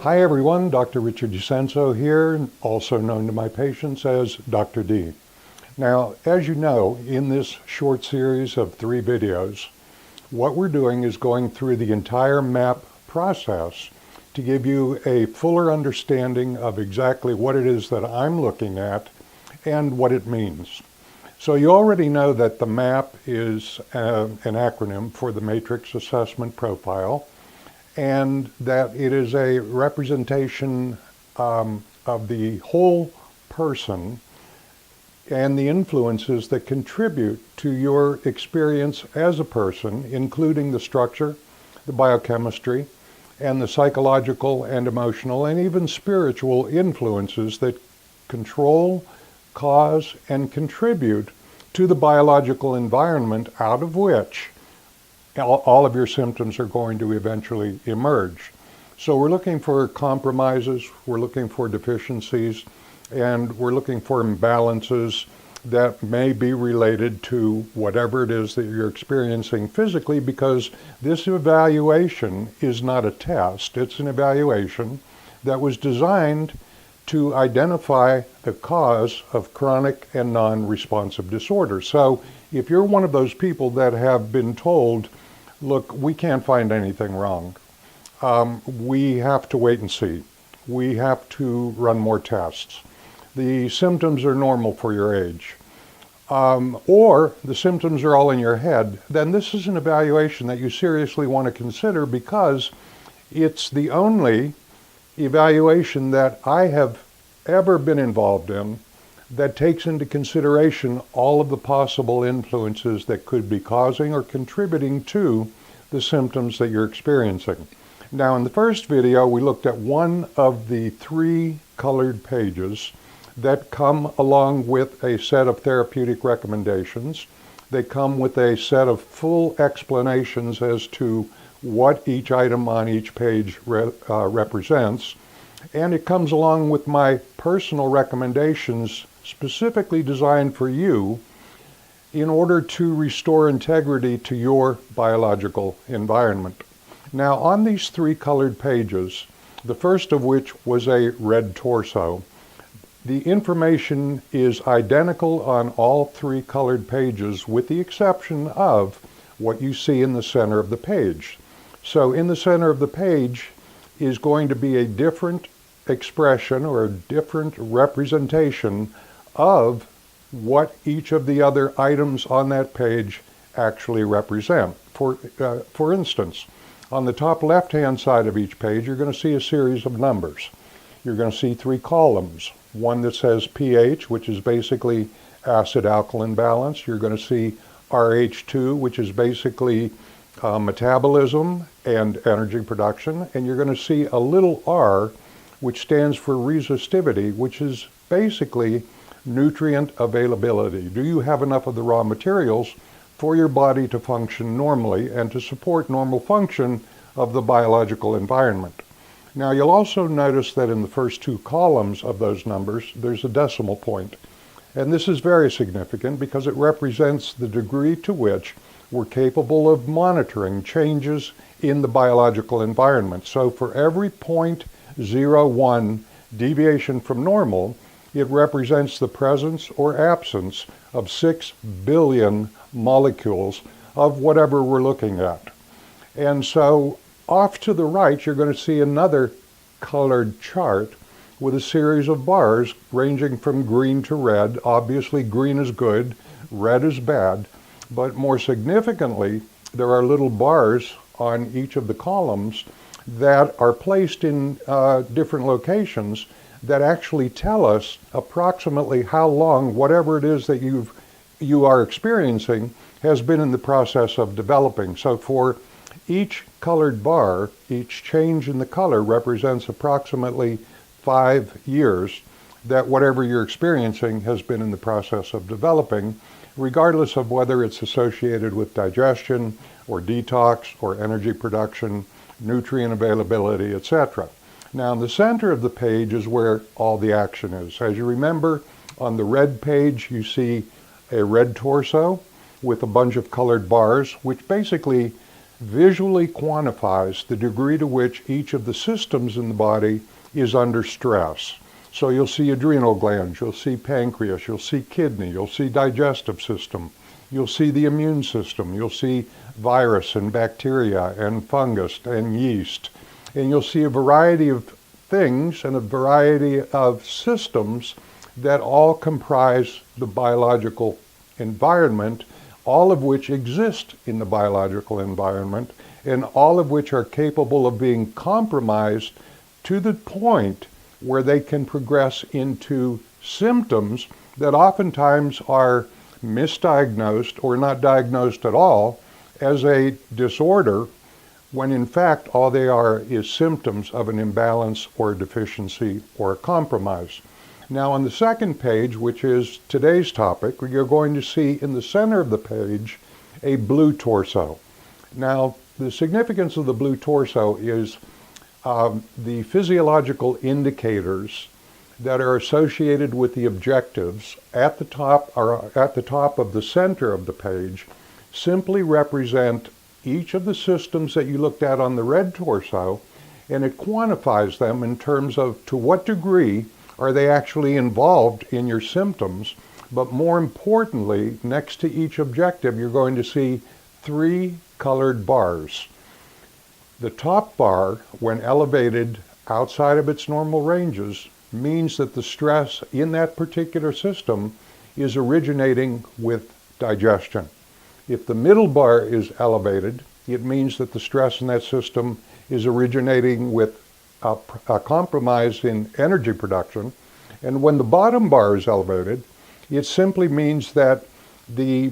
Hi everyone, Dr. Richard DiCenso here, also known to my patients as Dr. D. Now, as you know, in this short series of 3 videos, what we're doing is going through the entire MAP process to give you a fuller understanding of exactly what it is that I'm looking at and what it means. So you already know that the MAP is an acronym for the Matrix Assessment Profile, and that it is a representation of the whole person and the influences that contribute to your experience as a person, including the structure, the biochemistry, and the psychological and emotional and even spiritual influences that control, cause, and contribute to the biological environment out of which all of your symptoms are going to eventually emerge. So we're looking for compromises, we're looking for deficiencies, and we're looking for imbalances that may be related to whatever it is that you're experiencing physically, because this evaluation is not a test, it's an evaluation that was designed to identify the cause of chronic and non-responsive disorders. So if you're one of those people that have been told, look, we can't find anything wrong, we have to wait and see, we have to run more tests, the symptoms are normal for your age, or the symptoms are all in your head, then this is an evaluation that you seriously want to consider, because it's the only evaluation that I have ever been involved in that takes into consideration all of the possible influences that could be causing or contributing to the symptoms that you're experiencing. Now, in the first video, we looked at one of the 3 colored pages that come along with a set of therapeutic recommendations. They come with a set of full explanations as to what each item on each page represents. And it comes along with my personal recommendations specifically designed for you in order to restore integrity to your biological environment. Now, on these 3 colored pages, the first of which was a red torso, the information is identical on all 3 colored pages with the exception of what you see in the center of the page. So in the center of the page is going to be a different expression or a different representation of what each of the other items on that page actually represent. For instance, on the top left-hand side of each page, you're going to see a series of numbers. You're going to see 3 columns. One that says pH, which is basically acid-alkaline balance. You're going to see RH2, which is basically metabolism and energy production. And you're going to see a little r, which stands for resistivity, which is basically nutrient availability. Do you have enough of the raw materials for your body to function normally and to support normal function of the biological environment? Now, you'll also notice that in the first 2 columns of those numbers, there's a decimal point. And this is very significant because it represents the degree to which we're capable of monitoring changes in the biological environment. So for every 0.01 deviation from normal, it represents the presence or absence of 6 billion molecules of whatever we're looking at. And so off to the right, you're going to see another colored chart with a series of bars ranging from green to red. Obviously, green is good, red is bad, but more significantly, there are little bars on each of the columns that are placed in different locations that actually tell us approximately how long whatever it is that you are experiencing has been in the process of developing. So for each colored bar, each change in the color represents approximately 5 years that whatever you're experiencing has been in the process of developing, regardless of whether it's associated with digestion or detox or energy production, nutrient availability, etc. Now, in the center of the page is where all the action is. As you remember, on the red page, you see a red torso with a bunch of colored bars, which basically visually quantifies the degree to which each of the systems in the body is under stress. So you'll see adrenal glands, you'll see pancreas, you'll see kidney, you'll see digestive system, you'll see the immune system, you'll see virus and bacteria and fungus and yeast, and you'll see a variety of things and a variety of systems that all comprise the biological environment, all of which exist in the biological environment, and all of which are capable of being compromised to the point where they can progress into symptoms that oftentimes are misdiagnosed or not diagnosed at all as a disorder, when in fact all they are is symptoms of an imbalance or a deficiency or a compromise. Now on the second page, which is today's topic, you're going to see in the center of the page a blue torso. Now the significance of the blue torso is the physiological indicators that are associated with the objectives at the top of the center of the page simply represent each of the systems that you looked at on the red torso, and it quantifies them in terms of to what degree are they actually involved in your symptoms. But more importantly, next to each objective, you're going to see 3 colored bars. The top bar, when elevated outside of its normal ranges, means that the stress in that particular system is originating with digestion. If the middle bar is elevated, it means that the stress in that system is originating with a compromise in energy production. And when the bottom bar is elevated, it simply means that the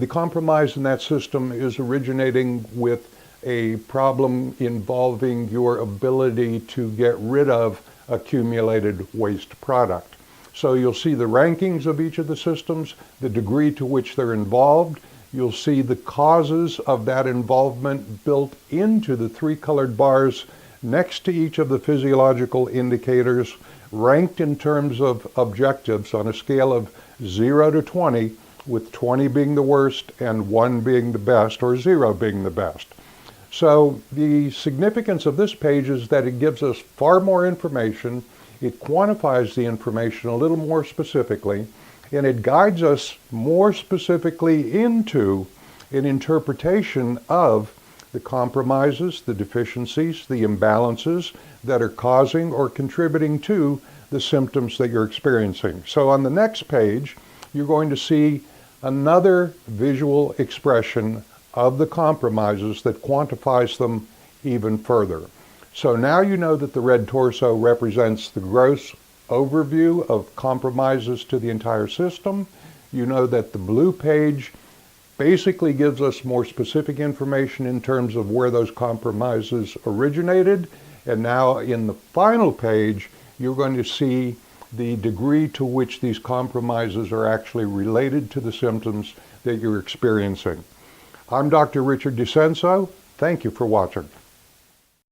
compromise in that system is originating with a problem involving your ability to get rid of accumulated waste product. So you'll see the rankings of each of the systems, the degree to which they're involved. You'll see the causes of that involvement built into the 3 colored bars next to each of the physiological indicators, ranked in terms of objectives on a scale of 0 to 20, with 20 being the worst and 1 being the best, or 0 being the best. So the significance of this page is that it gives us far more information, it quantifies the information a little more specifically, and it guides us more specifically into an interpretation of the compromises, the deficiencies, the imbalances that are causing or contributing to the symptoms that you're experiencing. So on the next page, you're going to see another visual expression of the compromises that quantifies them even further. So now you know that the red torso represents the gross overview of compromises to the entire system. You know that the blue page basically gives us more specific information in terms of where those compromises originated. And now in the final page, you're going to see the degree to which these compromises are actually related to the symptoms that you're experiencing. I'm Dr. Richard DiCenso. Thank you for watching.